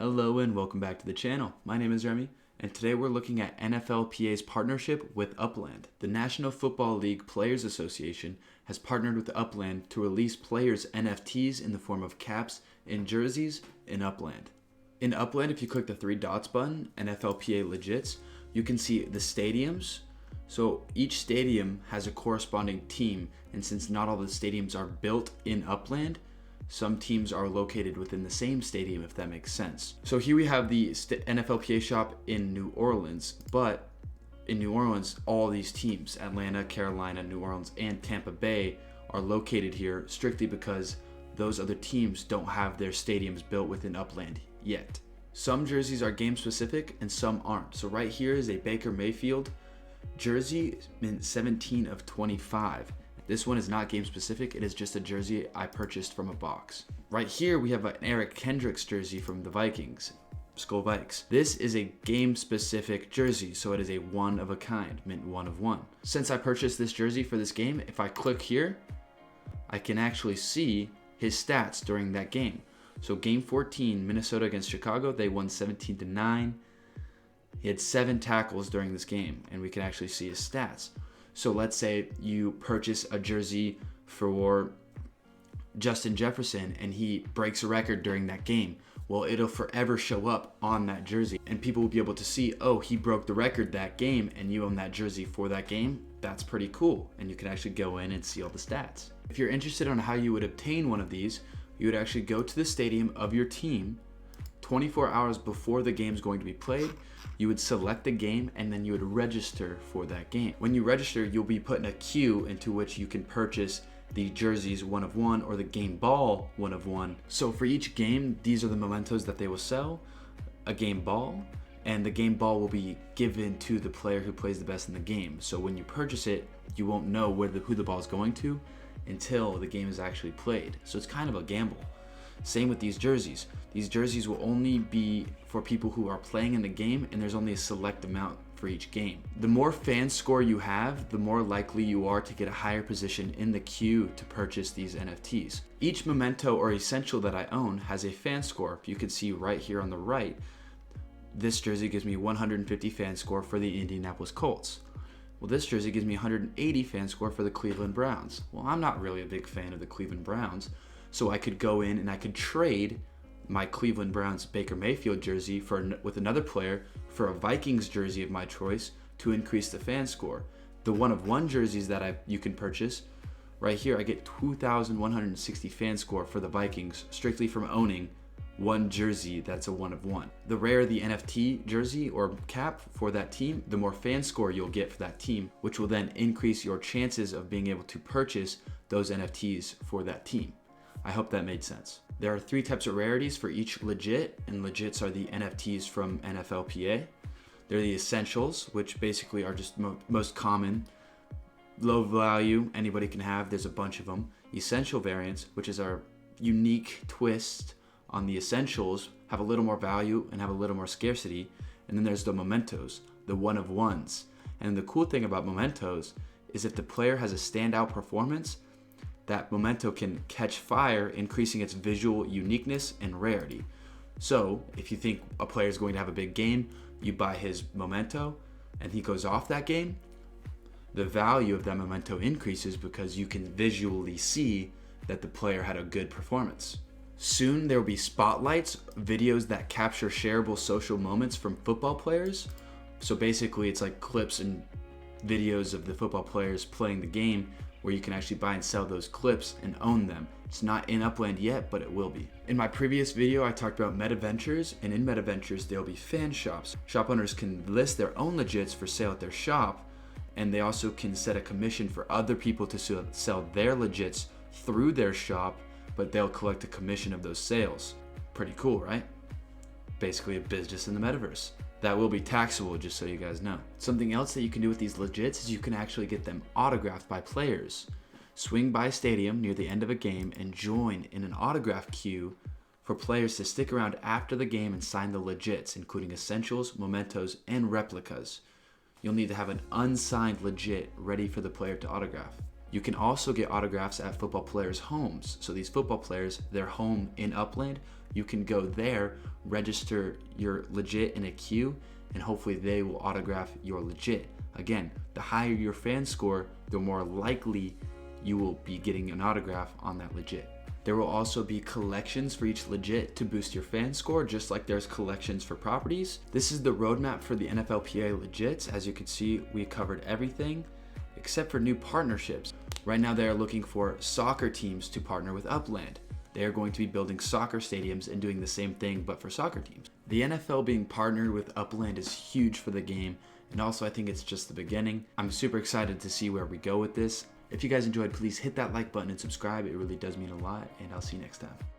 Hello and welcome back to the channel. My name is Remy, and today we're looking at NFLPA's partnership with Upland. The National Football League Players Association has partnered with Upland to release players' NFTs in the form of caps and jerseys in Upland. In Upland, if you click the three dots button, NFLPA Legits, you can see the stadiums. So each stadium has a corresponding team, and since not all the stadiums are built in Upland, some teams are located within the same stadium, if that makes sense. So here we have the NFLPA shop in New Orleans, but in New Orleans, all these teams, Atlanta, Carolina, New Orleans, and Tampa Bay, are located here strictly because those other teams don't have their stadiums built within Upland yet. Some jerseys are game specific and some aren't. So right here is a Baker Mayfield jersey in 17 of 25. This one is not game specific, it is just a jersey I purchased from a box. Right here we have an Eric Kendricks jersey from the Vikings, Skull Vikes. This is a game specific jersey, so it is a one of a kind, mint 1 of 1. Since I purchased this jersey for this game, if I click here, I can actually see his stats during that game. So game 14, Minnesota against Chicago, they won 17-9. He had 7 tackles during this game, and we can actually see his stats. So let's say you purchase a jersey for Justin Jefferson and he breaks a record during that game. Well, it'll forever show up on that jersey and people will be able to see, oh, he broke the record that game and you own that jersey for that game. That's pretty cool. And you can actually go in and see all the stats. If you're interested on how you would obtain one of these, you would actually go to the stadium of your team 24 hours before the game's going to be played. You would select the game and then you would register for that game. When you register, you'll be put in a queue into which you can purchase the jerseys 1 of 1 or the game ball 1 of 1. So for each game, these are the mementos that they will sell, a game ball, and the game ball will be given to the player who plays the best in the game. So when you purchase it, you won't know who the ball is going to until the game is actually played. So it's kind of a gamble. Same with these jerseys. These jerseys will only be for people who are playing in the game, and there's only a select amount for each game. The more fan score you have, the more likely you are to get a higher position in the queue to purchase these NFTs. Each memento or essential that I own has a fan score. You can see right here on the right, this jersey gives me 150 fan score for the Indianapolis Colts. Well, this jersey gives me 180 fan score for the Cleveland Browns. Well, I'm not really a big fan of the Cleveland Browns, so I could go in and I could trade my Cleveland Browns Baker Mayfield jersey with another player for a Vikings jersey of my choice to increase the fan score. The 1 of 1 jerseys that you can purchase, right here I get 2,160 fan score for the Vikings strictly from owning one jersey that's a 1 of 1. The rarer the NFT jersey or cap for that team, the more fan score you'll get for that team, which will then increase your chances of being able to purchase those NFTs for that team. I hope that made sense. There are 3 types of rarities for each legit, and legits are the NFTs from NFLPA. They're the essentials, which basically are just most common, low value, anybody can have, there's a bunch of them. Essential variants, which is our unique twist on the essentials, have a little more value and have a little more scarcity. And then there's the mementos, the 1 of 1s. And the cool thing about mementos is if the player has a standout performance, that memento can catch fire, increasing its visual uniqueness and rarity. So if you think a player is going to have a big game, you buy his memento and he goes off that game, the value of that memento increases because you can visually see that the player had a good performance. Soon there will be spotlights, videos that capture shareable social moments from football players. So basically it's like clips and videos of the football players playing the game where you can actually buy and sell those clips and own them. It's not in Upland yet, but it will be. In my previous video, I talked about Metaventures, and in Metaventures, there'll be fan shops. Shop owners can list their own legits for sale at their shop, and they also can set a commission for other people to sell their legits through their shop, but they'll collect a commission of those sales. Pretty cool, right? Basically a business in the metaverse. That will be taxable, just so you guys know. Something else that you can do with these legits is you can actually get them autographed by players. Swing by a stadium near the end of a game and join in an autograph queue for players to stick around after the game and sign the legits, including essentials, mementos, and replicas. You'll need to have an unsigned legit ready for the player to autograph. You can also get autographs at football players' homes. So these football players, their home in Upland, you can go there, register your legit in a queue, and hopefully they will autograph your legit. Again, the higher your fan score, the more likely you will be getting an autograph on that legit. There will also be collections for each legit to boost your fan score, just like there's collections for properties. This is the roadmap for the NFLPA legits. As you can see, we covered everything except for new partnerships. Right now they are looking for soccer teams to partner with Upland. They are going to be building soccer stadiums and doing the same thing but for soccer teams. The NFL being partnered with Upland is huge for the game, and also I think it's just the beginning. I'm super excited to see where we go with this. If you guys enjoyed, please hit that like button and subscribe. It really does mean a lot, and I'll see you next time.